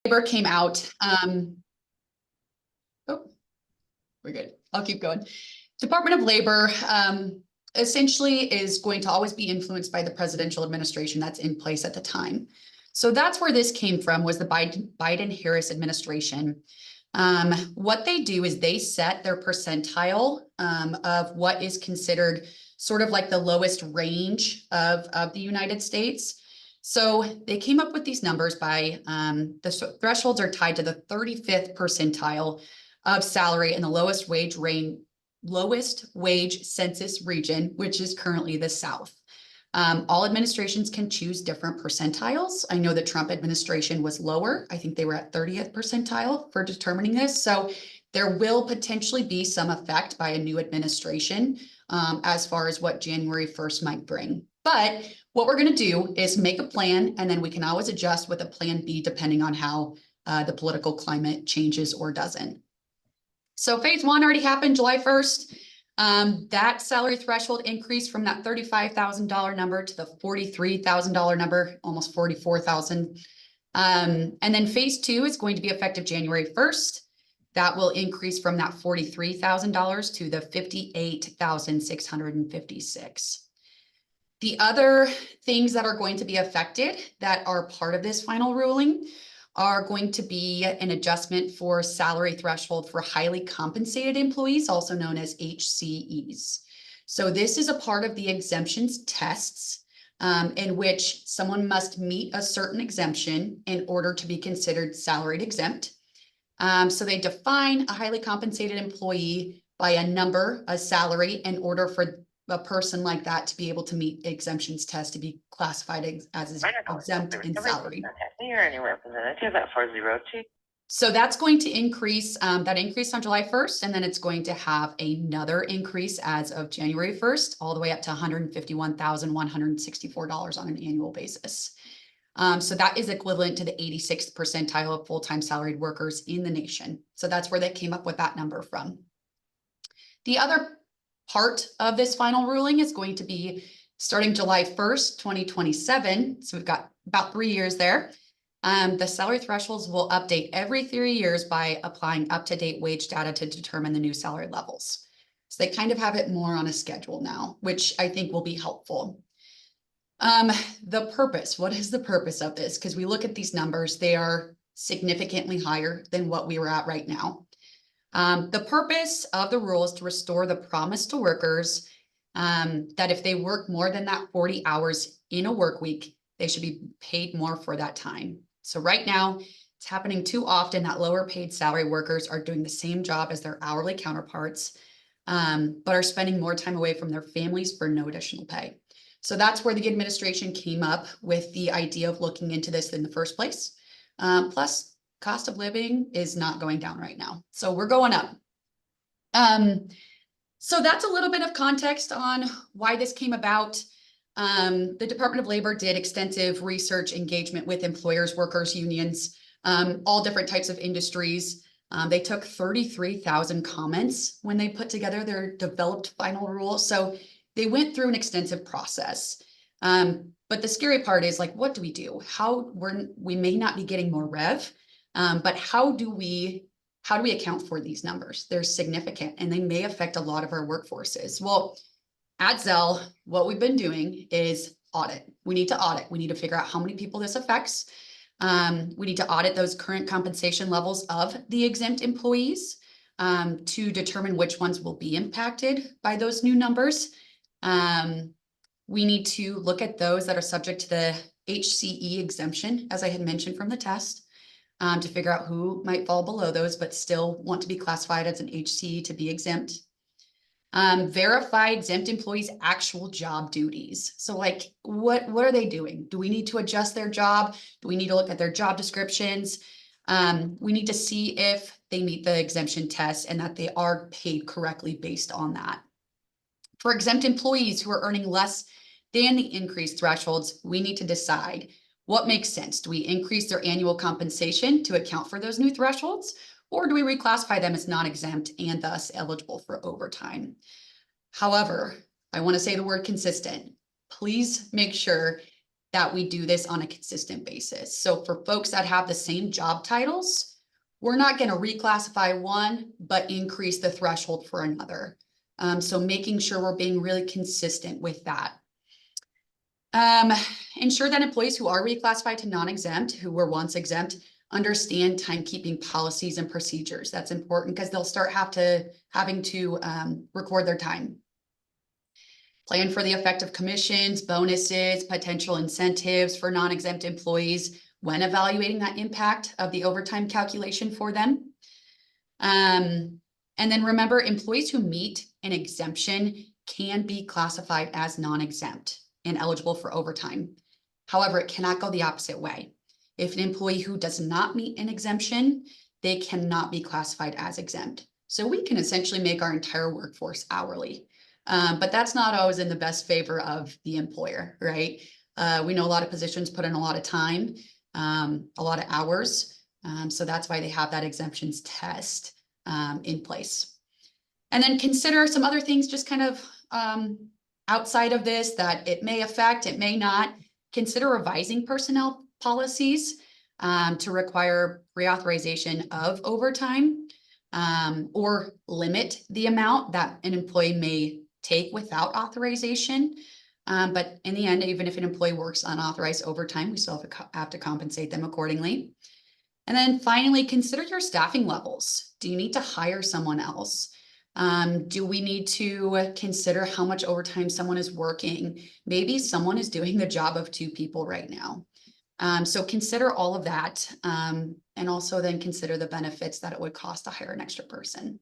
Labor came out. Oh, we're good. I'll keep going. Department of Labor essentially is going to always be influenced by the presidential administration that's in place at the time. So that's where this came from, was the Biden-Harris administration. What they do is they set their percentile of what is considered sort of like the lowest range of the United States. So they came up with these numbers by the thresholds are tied to the 35th percentile of salary in the lowest wage census region, which is currently the South. All administrations can choose different percentiles. I know the Trump administration was lower. I think they were at 30th percentile for determining this. So there will potentially be some effect by a new administration as far as what January 1st might bring. But what we're going to do is make a plan, and then we can always adjust with a plan B depending on how the political climate changes or doesn't. So phase one already happened July 1st. That salary threshold increased from that $35,000 number to the $43,000 number, almost $44,000. And then phase two is going to be effective January 1st. That will increase from that $43,000 to the $58,656. The other things that are going to be affected that are part of this final ruling are going to be an adjustment for salary threshold for highly compensated employees, also known as HCEs. So this is a part of the exemptions tests in which someone must meet a certain exemption in order to be considered salaried exempt. So they define a highly compensated employee by a number, a salary, in order for a person like that to be able to meet exemptions test to be classified as exempt in salary. So that's going to increase, that increase on July 1st, and then it's going to have another increase as of January 1st, all the way up to $151,164 on an annual basis. So that is equivalent to the 86th percentile of full-time salaried workers in the nation. So that's where they came up with that number from. The other part of this final ruling is going to be starting July 1st, 2027. So we've got about 3 years there. The salary thresholds will update every 3 years by applying up-to-date wage data to determine the new salary levels. So they kind of have it more on a schedule now, which I think will be helpful. The purpose, what is the purpose of this? Because we look at these numbers, they are significantly higher than what we were at right now. The purpose of the rule is to restore the promise to workers that if they work more than that 40 hours in a work week, they should be paid more for that time. So right now, it's happening too often that lower paid salary workers are doing the same job as their hourly counterparts, but are spending more time away from their families for no additional pay. So that's where the administration came up with the idea of looking into this in the first place. Plus, cost of living is not going down right now. So we're going up. So that's a little bit of context on why this came about. The Department of Labor did extensive research engagement with employers, workers, unions, all different types of industries. They took 33,000 comments when they put together their developed final rule. So they went through an extensive process. But the scary part is, like, what do we do? We may not be getting more rev, but how do we account for these numbers? They're significant and they may affect a lot of our workforces. Well, at Zell, what we've been doing is audit. We need to audit. We need to figure out how many people this affects. We need to audit those current compensation levels of the exempt employees to determine which ones will be impacted by those new numbers. We need to look at those that are subject to the HCE exemption, as I had mentioned from the test, to figure out who might fall below those, but still want to be classified as an HCE to be exempt. Verify exempt employees' actual job duties. So, like, what are they doing? Do we need to adjust their job? Do we need to look at their job descriptions? We need to see if they meet the exemption test and that they are paid correctly based on that. For exempt employees who are earning less than the increased thresholds, we need to decide what makes sense. Do we increase their annual compensation to account for those new thresholds? Or do we reclassify them as non-exempt and thus eligible for overtime? However, I want to say the word consistent. Please make sure that we do this on a consistent basis. So for folks that have the same job titles, we're not going to reclassify one, but increase the threshold for another. So making sure we're being really consistent with that. Ensure that employees who are reclassified to non-exempt, who were once exempt, understand timekeeping policies and procedures. That's important because they'll start having to record their time. Plan for the effect of commissions, bonuses, potential incentives for non-exempt employees when evaluating that impact of the overtime calculation for them. And then remember, employees who meet an exemption can be classified as non-exempt and eligible for overtime. However, it cannot go the opposite way. If an employee who does not meet an exemption, they cannot be classified as exempt. So we can essentially make our entire workforce hourly. But that's not always in the best favor of the employer, right? We know a lot of positions put in a lot of time, a lot of hours. So that's why they have that exemptions test in place. And then consider some other things just kind of outside of this that it may affect, it may not. Consider revising personnel policies to require reauthorization of overtime or limit the amount that an employee may take without authorization. But in the end, even if an employee works unauthorized overtime, we still have to compensate them accordingly. And then finally, consider your staffing levels. Do you need to hire someone else? Do we need to consider how much overtime someone is working? Maybe someone is doing the job of 2 people right now. So consider all of that, and also then consider the benefits that it would cost to hire an extra person.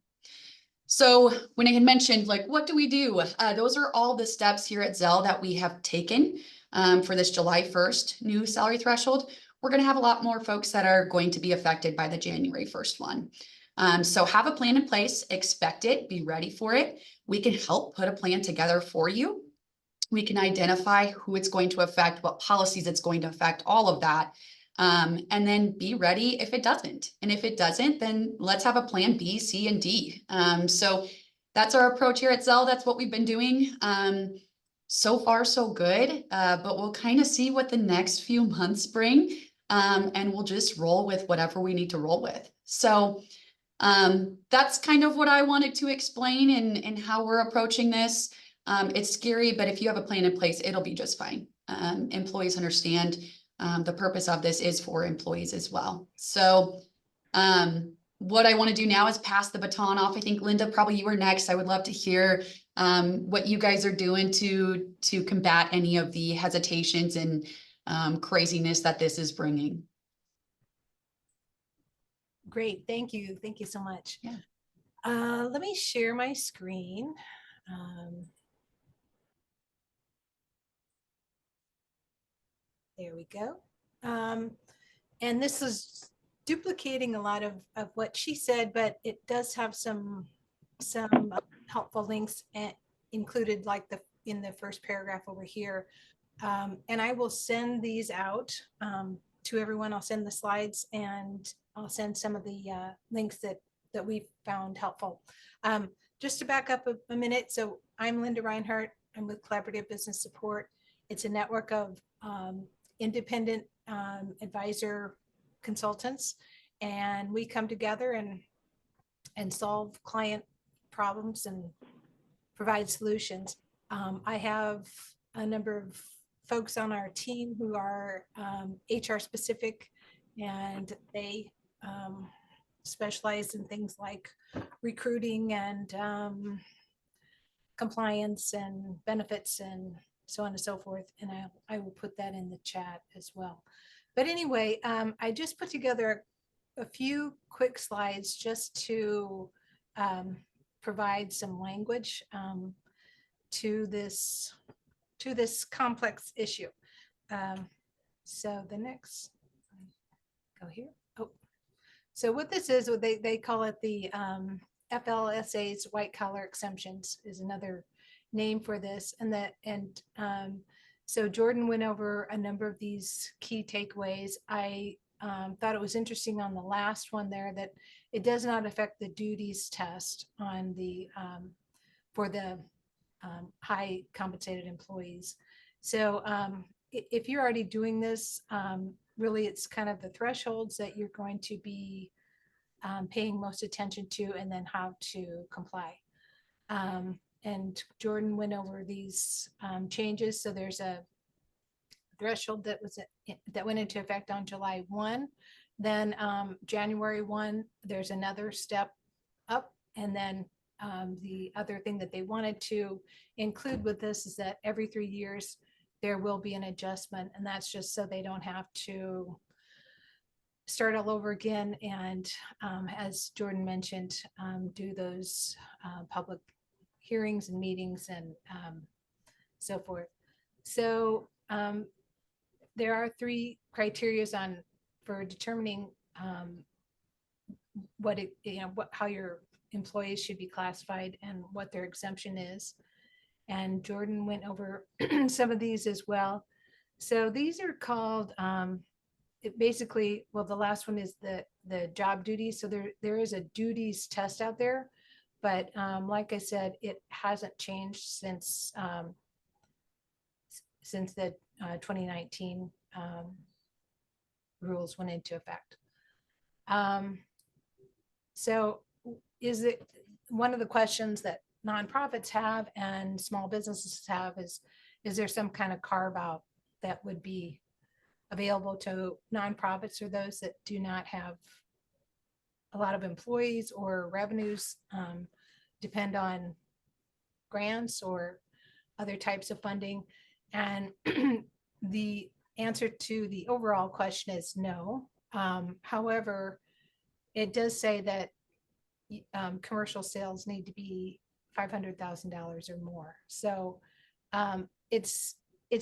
So when I had mentioned, like, what do we do? Those are all the steps here at Zell that we have taken for this July 1st new salary threshold. We're going to have a lot more folks that are going to be affected by the January 1st one. So have a plan in place, expect it, be ready for it. We can help put a plan together for you. We can identify who it's going to affect, what policies it's going to affect, all of that. And then be ready if it doesn't. And if it doesn't, then let's have a plan B, C, and D. So that's our approach here at Zell. That's what we've been doing. So far, so good. But we'll kind of see what the next few months bring. And we'll just roll with whatever we need to roll with. So that's kind of what I wanted to explain and how we're approaching this. It's scary, but if you have a plan in place, it'll be just fine. Employees understand the purpose of this is for employees as well. So what I want to do now is pass the baton off. I think, Linda, probably you were next. I would love to hear what you guys are doing to combat any of the hesitations and craziness that this is bringing. Great, thank you. Thank you so much. Yeah. Let me share my screen. There we go. And this is duplicating a lot of what she said, but it does have some helpful links included, like in the first paragraph over here. And I will send these out to everyone. I'll send the slides and I'll send some of the links that we found helpful. Just to back up a minute. So I'm Linda Reinhardt. I'm with Collaborative Business Support. It's a network of independent advisor consultants, and we come together and solve client problems and provide solutions. I have a number of folks on our team who are HR specific, and they specialize in things like recruiting and compliance and benefits and so on and so forth. And I will put that in the chat as well. But anyway, I just put together a few quick slides just to provide some language to this complex issue. So the next, go here. Oh, so what this is, they call it the FLSA's white collar exemptions is another name for this. And so Jordan went over a number of these key takeaways. I thought it was interesting on the last one there that it does not affect the duties test on the for the high compensated employees. So if you're already doing this, really it's kind of the thresholds that you're going to be paying most attention to, and then how to comply. And Jordan went over these changes. So there's a threshold that went into effect on July 1. Then January 1, there's another step up. And then the other thing that they wanted to include with this is that every 3 years there will be an adjustment, and that's just so they don't have to start all over again. And as Jordan mentioned, do those public hearings and meetings and so forth. So there are 3 criterias for determining how your employees should be classified and what their exemption is. And Jordan went over some of these as well. So these are called basically, well, the last one is the job duties. So there is a duties test out there, but like I said, it hasn't changed since the 2019 rules went into effect. So is it one of the questions that nonprofits have and small businesses have is there some kind of carve out that would be available to nonprofits or those that do not have a lot of employees or revenues depend on grants or other types of funding? And the answer to the overall question is no. However, it does say that commercial sales need to be $500,000 or more. So it's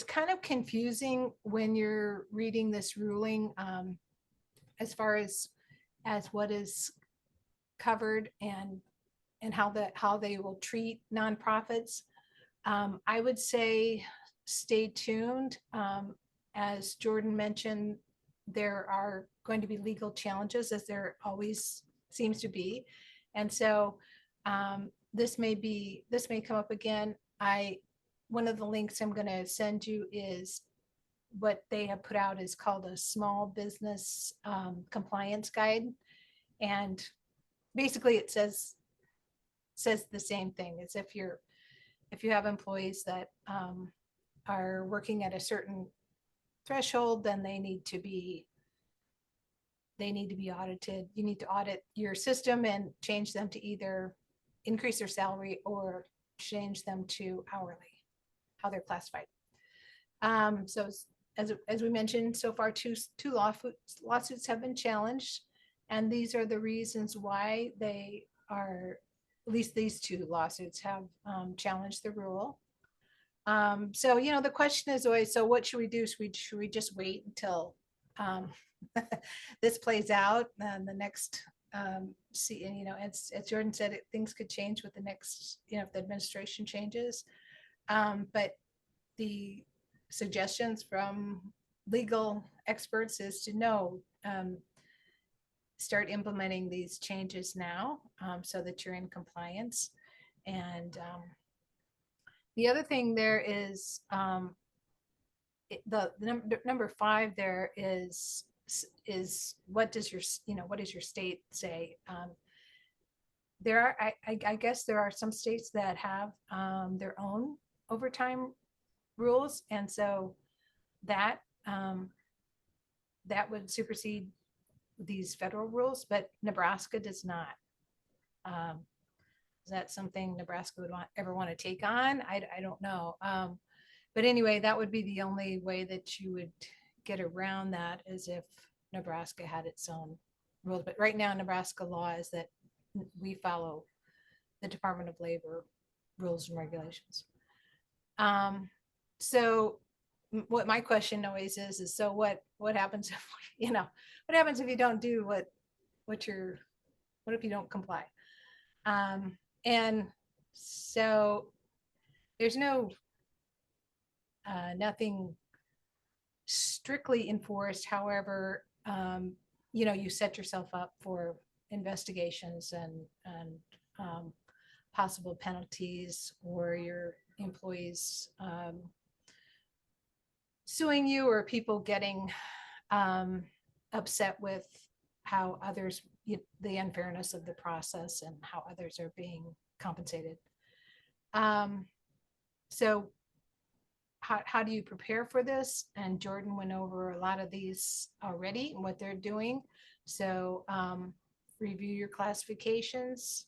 kind of confusing when you're reading this ruling as far as what is covered and how they will treat nonprofits. I would say stay tuned. As Jordan mentioned, there are going to be legal challenges, as there always seems to be. And so this may come up again. One of the links I'm going to send you is what they have put out is called a small business compliance guide. And basically it says the same thing as if you have employees that are working at a certain threshold, then they need to be audited. You need to audit your system and change them to either increase their salary or change them to hourly, how they're classified. So as we mentioned, so far two lawsuits have been challenged, and these are the reasons why they are, at least these 2 lawsuits have challenged the rule. So, the question is always, so what should we do? Should we just wait until this plays out and the next, as Jordan said, things could change with the next, if the administration changes. But the suggestions from legal experts is to start implementing these changes now so that you're in compliance. And the other thing there is the number 5 there is what does your state say? There are, I guess there are some states that have their own overtime rules, and so that would supersede these federal rules, but Nebraska does not. Is that something Nebraska would ever want to take on? I don't know. But anyway, that would be the only way that you would get around that, is if Nebraska had its own rules. But right now, Nebraska law is that we follow the Department of Labor rules and regulations. So what my question always is so what happens if, what happens if you don't do what if you don't comply? And so there's nothing strictly enforced. However, you set yourself up for investigations and possible penalties, or your employees suing you or people getting upset with how others, the unfairness of the process and how others are being compensated. So how do you prepare for this? And Jordan went over a lot of these already and what they're doing. So review your classifications,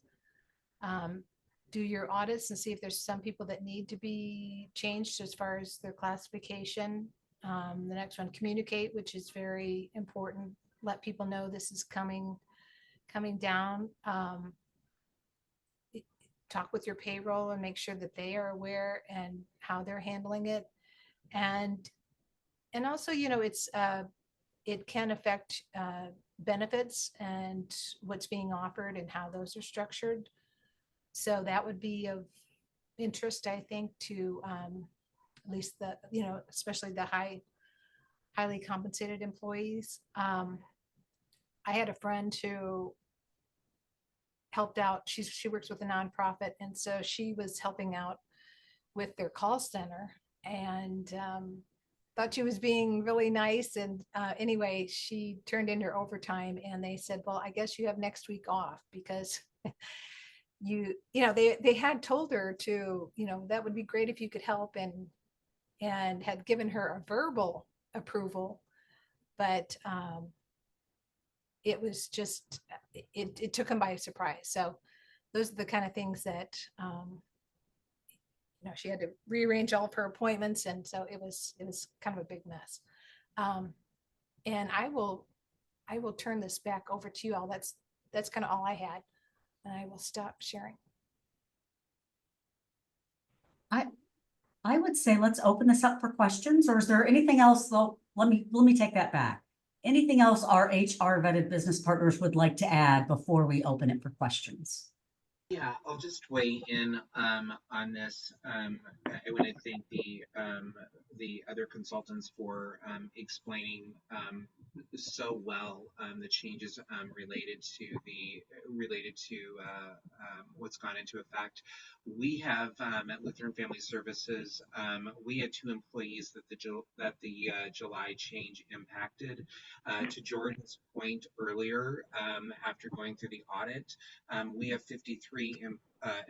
do your audits and see if there's some people that need to be changed as far as their classification. The next one, communicate, which is very important. Let people know this is coming down. Talk with your payroll and make sure that they are aware and how they're handling it. And also, it can affect benefits and what's being offered and how those are structured. So that would be of interest, I think, to at least especially the highly compensated employees. I had a friend who helped out. She works with a nonprofit, and so she was helping out with their call center, and thought she was being really nice. And anyway, she turned in her overtime, and they said, "Well, I guess you have next week off because." They had told her to, that would be great if you could help, and had given her a verbal approval, but it was just, it took them by surprise. So those are the kind of things that she had to rearrange all of her appointments, and so it was kind of a big mess. And I will turn this back over to you all. That's kind of all I had, and I will stop sharing. I would say let's open this up for questions, or is there anything else? Though, let me take that back. Anything else our HR vetted business partners would like to add before we open it for questions? Yeah, I'll just weigh in on this. I want to thank the other consultants for explaining so well the changes related to what's gone into effect. We have at Lutheran Family Services, we had 2 employees that the July change impacted. To Jordan's point earlier, after going through the audit, we have 53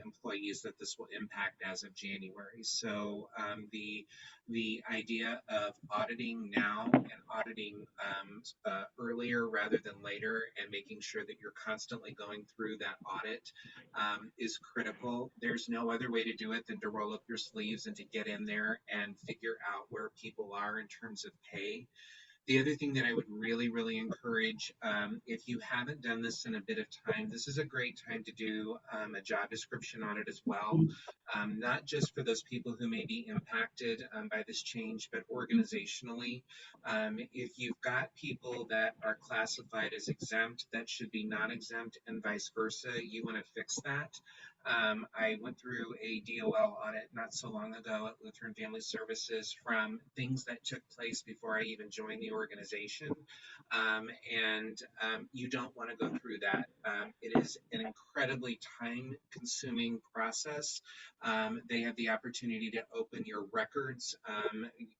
employees that this will impact as of January. So the idea of auditing now and auditing earlier rather than later, and making sure that you're constantly going through that audit is critical. There's no other way to do it than to roll up your sleeves and to get in there and figure out where people are in terms of pay. The other thing that I would really, really encourage, if you haven't done this in a bit of time, this is a great time to do a job description on it as well. Not just for those people who may be impacted by this change, but organizationally. If you've got people that are classified as exempt, that should be non-exempt, and vice versa, you want to fix that. I went through a DOL audit not so long ago at Lutheran Family Services from things that took place before I even joined the organization. You don't want to go through that. It is an incredibly time-consuming process. They have the opportunity to open your records,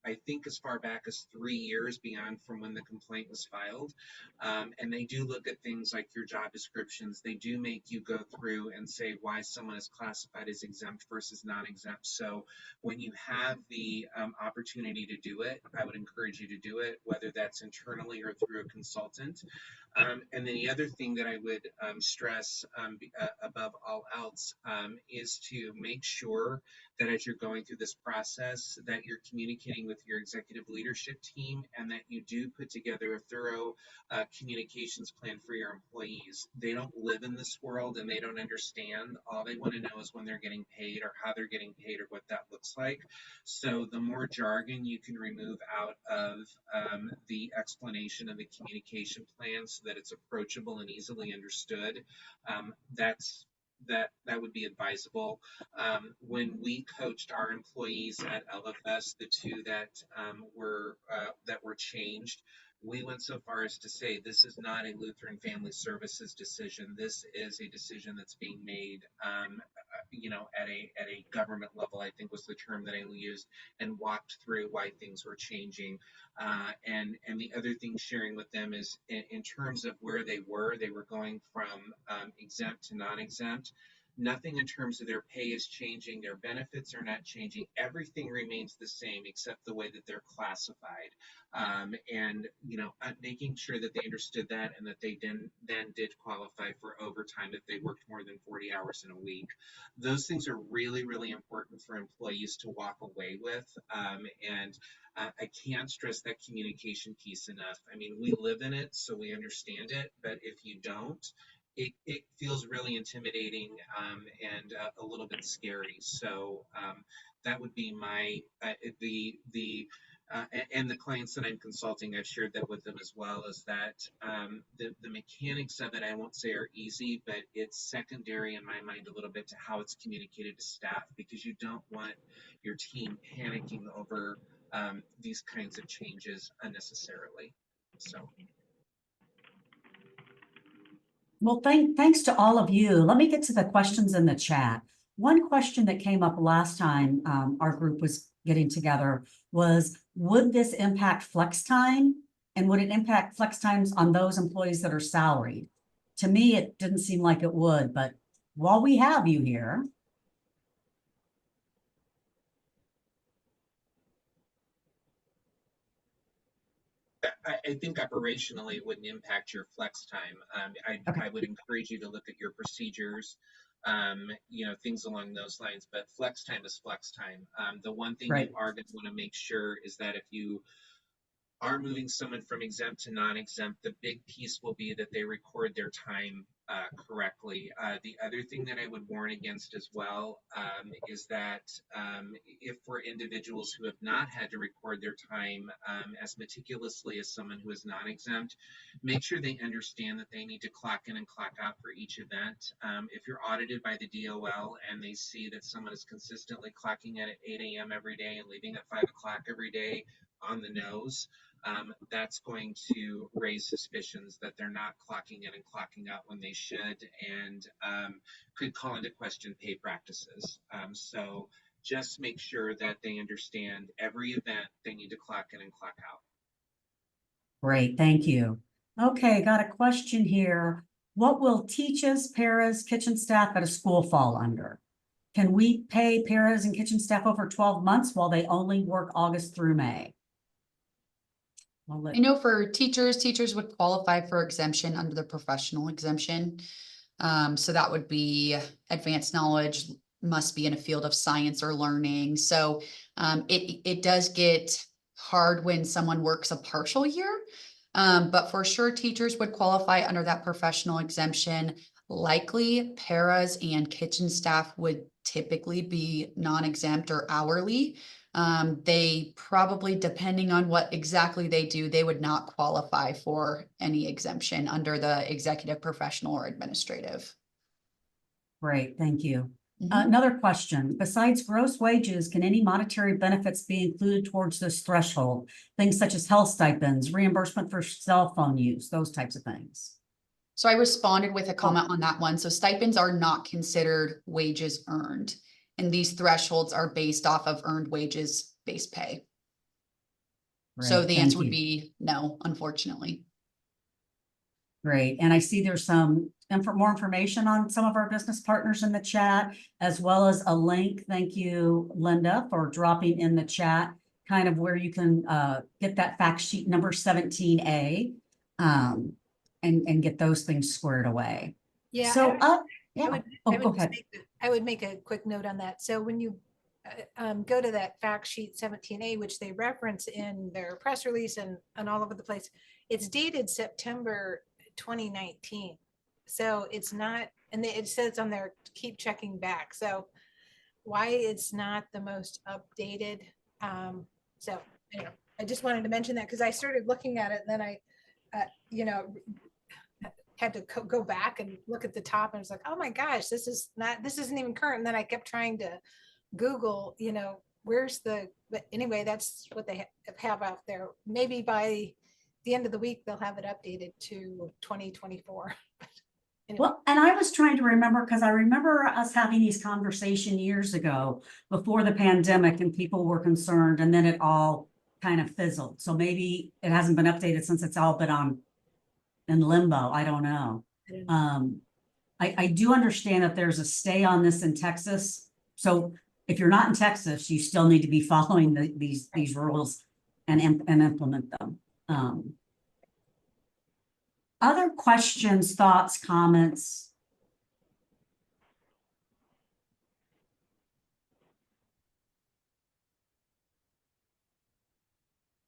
I think as far back as 3 years beyond from when the complaint was filed. And they do look at things like your job descriptions. They do make you go through and say why someone is classified as exempt versus non-exempt. So when you have the opportunity to do it, I would encourage you to do it, whether that's internally or through a consultant. And then the other thing that I would stress above all else is to make sure that as you're going through this process, that you're communicating with your executive leadership team, and that you do put together a thorough communications plan for your employees. They don't live in this world and they don't understand. All they want to know is when they're getting paid or how they're getting paid or what that looks like. So the more jargon you can remove out of the explanation of the communication plan so that it's approachable and easily understood, that would be advisable. When we coached our employees at LFS, the 2 that were changed, we went so far as to say this is not a Lutheran Family Services decision. This is a decision that's being made at a government level, I think was the term that I used, and walked through why things were changing. And the other thing sharing with them is in terms of where they were going from exempt to non-exempt. Nothing in terms of their pay is changing, their benefits are not changing. Everything remains the same except the way that they're classified. And making sure that they understood that and that they then did qualify for overtime if they worked more than 40 hours in a week. Those things are really, really important for employees to walk away with. And I can't stress that communication piece enough. I mean, we live in it, so we understand it, but if you don't, it feels really intimidating and a little bit scary. So that would be my and the clients that I'm consulting, I've shared that with them as well. Is that the mechanics of it, I won't say are easy, but it's secondary in my mind a little bit to how it's communicated to staff, because you don't want your team panicking over these kinds of changes unnecessarily. So. Well, thanks to all of you. Let me get to the questions in the chat. One question that came up last time our group was getting together was, would this impact flex time? And would it impact flex times on those employees that are salaried? To me, it didn't seem like it would, but while we have you here. I think operationally it wouldn't impact your flex time. Okay. I would encourage you to look at your procedures, things along those lines. But flex time is flex time. The one thing Right. you are going to want to make sure is that if you are moving someone from exempt to non-exempt, the big piece will be that they record their time correctly. The other thing that I would warn against as well is that if for individuals who have not had to record their time as meticulously as someone who is non-exempt, make sure they understand that they need to clock in and clock out for each event. If you're audited by the DOL and they see that someone is consistently clocking in at 8 a.m. every day and leaving at 5 o'clock every day on the nose, that's going to raise suspicions that they're not clocking in and clocking out when they should, and could call into question pay practices. So just make sure that they understand every event they need to clock in and clock out. Great, thank you. Okay, got a question here. What will teachers, paras, kitchen staff at a school fall under? Can we pay paras and kitchen staff over 12 months while they only work August through May? I know for teachers would qualify for exemption under the professional exemption. So that would be advanced knowledge, must be in a field of science or learning. So it does get hard when someone works a partial year. But for sure, teachers would qualify under that professional exemption. Likely paras and kitchen staff would typically be non-exempt or hourly. They probably, depending on what exactly they do, they would not qualify for any exemption under the executive, professional, or administrative. Great, thank you. Mhm. Another question, besides gross wages, can any monetary benefits be included towards this threshold? Things such as health stipends, reimbursement for cell phone use, those types of things. So I responded with a comment on that one. So stipends are not considered wages earned. And these thresholds are based off of earned wages base pay. So Great, the thank answer would you. be no, unfortunately. Great, and I see there's some more information on some of our business partners in the chat, as well as a link. Thank you, Linda, for dropping in the chat, kind of where you can get that fact sheet number 17A, and get those things squared away. Yeah. So, I would go just ahead. I would make a quick note on that. So when you go to that fact sheet 17A, which they reference in their press release and all over the place, it's dated September 2019. So it's not, and it says on there, keep checking back. So why it's not the most updated. So anyway, I just wanted to mention that because I started looking at it and then I, had to go back and look at the top and it's like, oh my gosh, this isn't even current. And then I kept trying to Google, where's but anyway, that's what they have out there. Maybe by the end of the week, they'll have it updated to 2024. Well, and I was trying to remember, because I remember us having these conversation years ago before the pandemic and people were concerned, and then it all kind of fizzled. So maybe it hasn't been updated since it's all been on in limbo. I don't know. I don't know. I do understand that there's a stay on this in Texas. So if you're not in Texas, you still need to be following these rules and implement them. Other questions, thoughts, comments?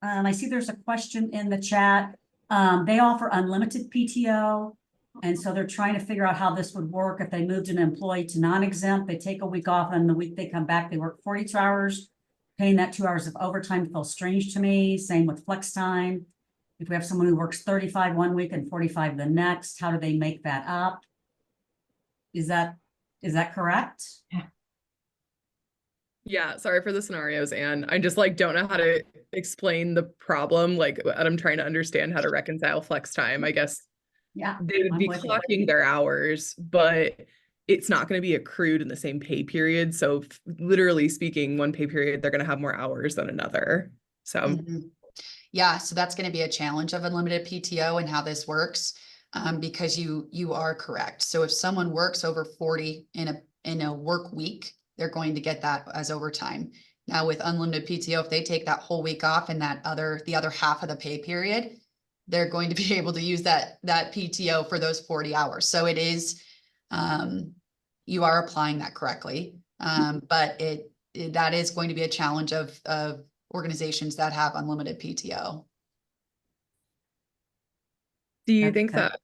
I see there's a question in the chat. They offer unlimited PTO. And so they're trying to figure out how this would work. If they moved an employee to non-exempt, they take a week off, and the week they come back, they work 42 hours. Paying that 2 hours of overtime feels strange to me. Same with flex time. If we have someone who works 35 one week and 45 the next, how do they make that up? Is that correct? Yeah, sorry for the scenarios, Anne. I just like don't know how to explain the problem. Like, and I'm trying to understand how to reconcile flex time. I guess Yeah. they would I'm be with you. clocking their hours, but it's not going to be accrued in the same pay period. So literally speaking, one pay period, they're going to have more hours than another. So Mhm. Yeah, so that's going to be a challenge of unlimited PTO and how this works, because you are correct. So if someone works over 40 in a work week, they're going to get that as overtime. Now with unlimited PTO, if they take that whole week off and the other half of the pay period, they're going to be able to use that PTO for those 40 hours. So it is, you are applying that correctly. But that is going to be a challenge of organizations that have unlimited PTO. do you That- think that- that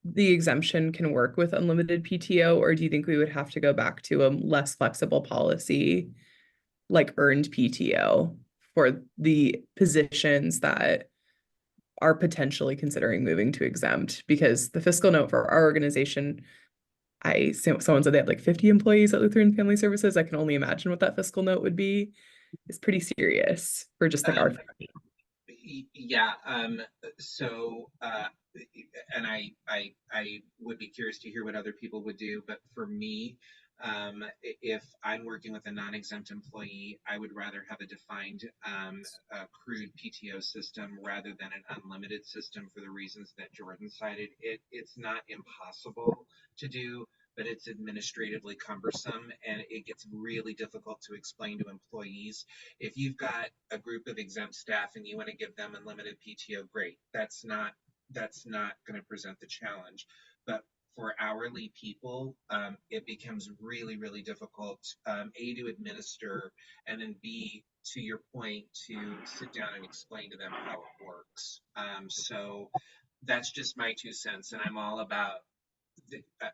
the exemption can work with unlimited PTO, or do you think we would have to go back to a less flexible policy like earned PTO for the positions that are potentially considering moving to exempt? Because the fiscal note for our organization, someone said they had like 50 employees at Lutheran Family Services. I can only imagine what that fiscal note would be. It's pretty serious for just like our Yeah, so and I would be curious to hear what other people would do, but for me, if I'm working with a non-exempt employee, I would rather have a defined accrued PTO system rather than an unlimited system for the reasons that Jordan cited. It's not impossible to do, but it's administratively cumbersome, and it gets really difficult to explain to employees. If you've got a group of exempt staff and you want to give them unlimited PTO, great. That's not going to present the challenge. But for hourly people, it becomes really, really difficult, A, to administer, and then B, to your point, to sit down and explain to them how it works. So that's just my 2 cents, and I'm all about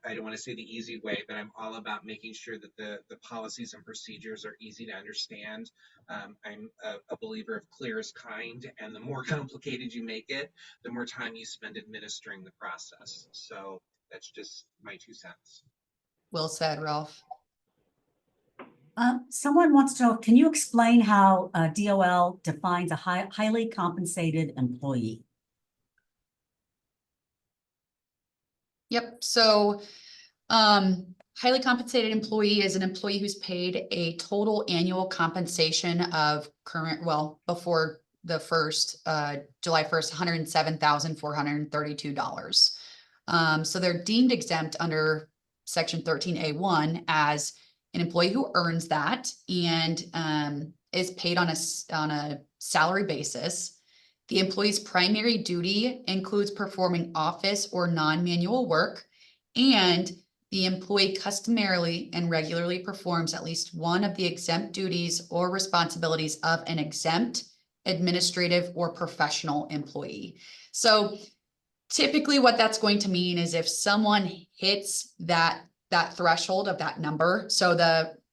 I don't want to say the easy way, but I'm all about making sure that the policies and procedures are easy to understand. I'm a believer of clear is kind, and the more complicated you make it, the more time you spend administering the process. So that's just my 2 cents. Well said, Ralph. Someone wants to know, can you explain how DOL defines a highly compensated employee? Yep. So highly compensated employee is an employee who's paid a total annual compensation of before the first July 1st, $107,432. So they're deemed exempt under Section 13A1 as an employee who earns that and is paid on a salary basis. The employee's primary duty includes performing office or non-manual work, and the employee customarily and regularly performs at least one of the exempt duties or responsibilities of an exempt administrative or professional employee. So typically what that's going to mean is if someone hits that threshold of that number, so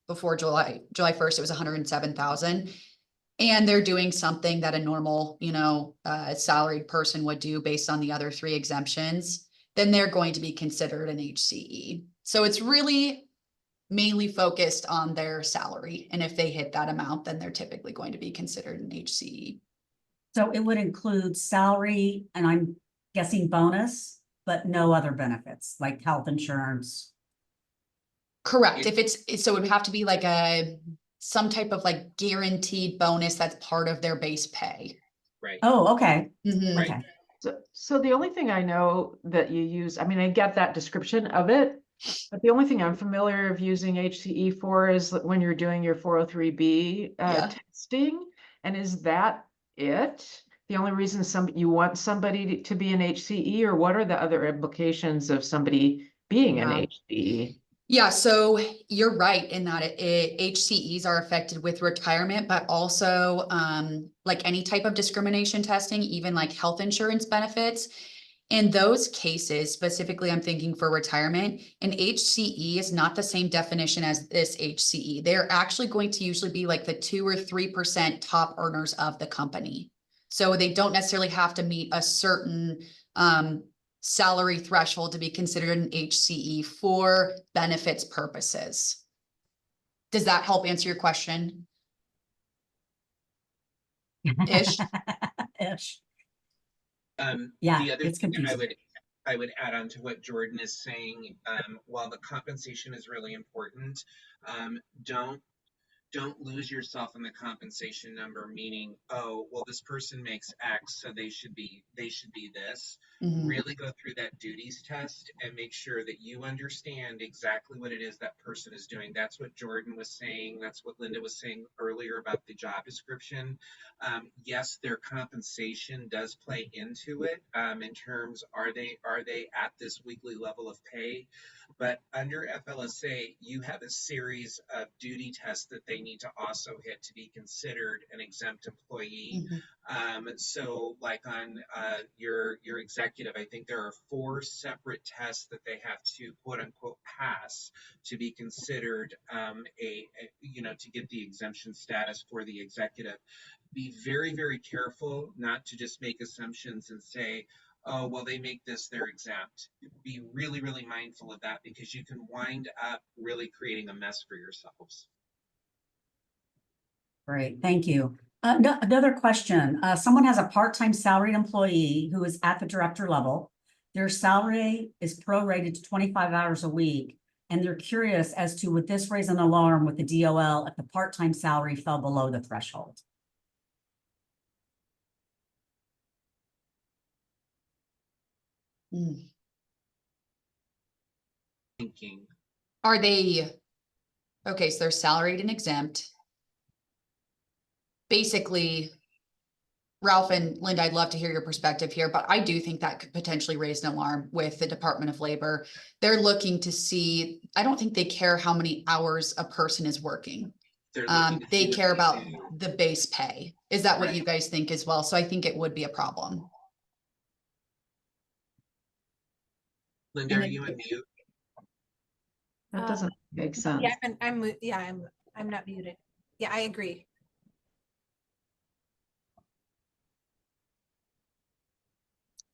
before July 1st, it was 107,000. And they're doing something that a normal, salaried person would do based on the other 3 exemptions, then they're going to be considered an HCE. So it's really mainly focused on their salary. And if they hit that amount, then they're typically going to be considered an HCE. So it would include salary, and I'm guessing bonus, but no other benefits like health insurance. Correct. If so it would have to be like some type of like guaranteed bonus that's part of their base pay. Right. Oh, okay, Mhm. Right. okay. So the only thing I know that you use, I mean, I get that description of it, but the only thing I'm familiar of using HCE for is when you're doing your 403B Yeah. testing. And is that it? The only reason you want somebody to be an HCE, or what are the other implications of somebody being an Yeah. HCE? Yeah, so you're right in that HCEs are affected with retirement, but also like any type of discrimination testing, even like health insurance benefits. In those cases, specifically, I'm thinking for retirement, an HCE is not the same definition as this HCE. They're actually going to usually be like the 2 or 3% top earners of the company. So they don't necessarily have to meet a certain salary threshold to be considered an HCE for benefits purposes. Does that help answer your question? Ish. Ish. The Yeah, other it's thing that confusing. I would add on to what Jordan is saying, while the compensation is really important, don't lose yourself in the compensation number, meaning, oh, well, this person makes X, so they should be this. Mhm. Really go through that duties test and make sure that you understand exactly what it is that person is doing. That's what Jordan was saying. That's what Linda was saying earlier about the job description. Yes, their compensation does play into it, in terms, are they at this weekly level of pay? But under FLSA, you have a series of duty tests that they need to also hit to be considered an exempt employee. Mhm. So like on your executive, I think there are 4 separate tests that they have to quote unquote pass to be considered to get the exemption status for the executive. Be very, very careful not to just make assumptions and say, oh, well, they make this, they're exempt. Be really, really mindful of that, because you can wind up really creating a mess for yourselves. Great, thank you. Another question. Someone has a part-time salaried employee who is at the director level. Their salary is prorated to 25 hours a week, and they're curious as to would this raise an alarm with the DOL if the part-time salary fell below the threshold? Mm. Thinking. Are they, okay, so they're salaried and exempt. Basically, Ralph and Linda, I'd love to hear your perspective here, but I do think that could potentially raise an alarm with the Department of Labor. They're looking to see, I don't think they care how many hours a person is working. They're looking to They see what care they about do. the base pay. Is that what Right. you guys think as well? So I think it would be a problem. Linda, And are it- you on mute? That doesn't make sense. Yeah, I'm not muted. Yeah, I agree.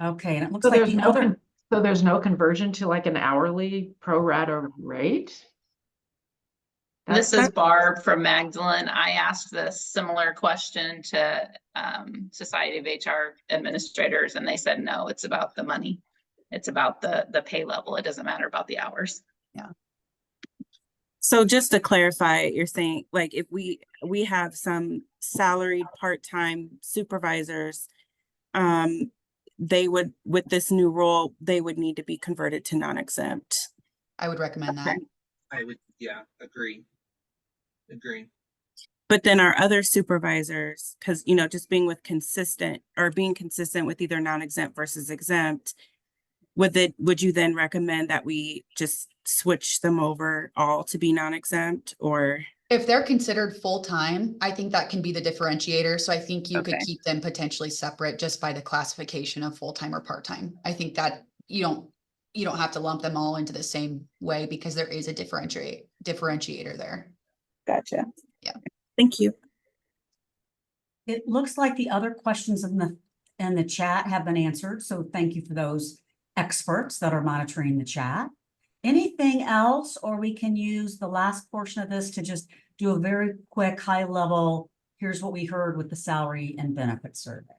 Okay, and it looks So like there's the no other, so there's no conversion to like an hourly pro rata rate? This is Barb from Magdalene. I asked this similar question to Society of HR Administrators, and they said, no, it's about the money. It's about the pay level. It doesn't matter about the hours. So just to clarify, you're saying like if we have some salaried part-time supervisors, they would, with this new role, they would need to be converted to non-exempt. I would recommend that. I would, yeah, agree. But then our other supervisors, because just being consistent with either non-exempt versus exempt, would you then recommend that we just switch them over all to be non-exempt, or? If they're considered full-time, I think that can be the differentiator. So I think you could Okay. keep them potentially separate just by the classification of full-time or part-time. I think that you don't have to lump them all into the same way because there is a differentiator there. Gotcha. Yeah. Thank you. it looks like the other questions in the chat have been answered. So thank you for those experts that are monitoring the chat. Anything else, or we can use the last portion of this to just do a very quick high level, here's what we heard with the salary and benefit survey.